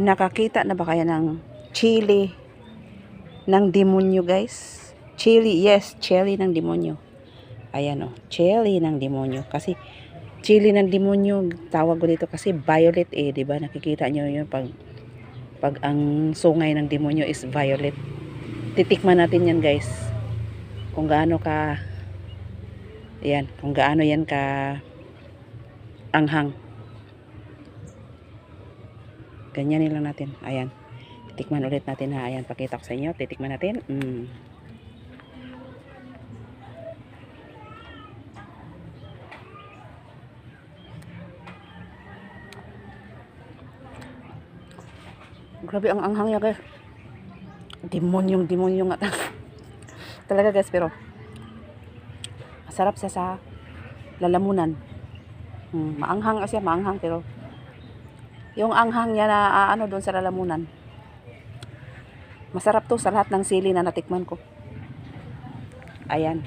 Nakakita na ba kaya ng chili ng demonyo, guys? Chili, yes, chili ng demonyo. Ayan o, chili ng demonyo. Kasi chili ng demonyo, tawag ko dito kasi violet eh, 'di ba? Nakikita nyo yun pag ang sungay ng demonyo is violet. Titikman natin yan, guys. Kung gaano ka kung gaano yan ka anghang. Ganyan lang natin. Ayan. Titikman ulit natin ha. Ayan, pakita ko sa inyo. Titikman natin. Grabe ang anghang niya, guys. Demonyong nga. Talaga, guys, pero masarap siya sa lalamunan. Maanghang siya, maanghang, pero yung anghang niya na ano doon sa lalamunan. Masarap to sa lahat ng sili na natikman ko. Ayan.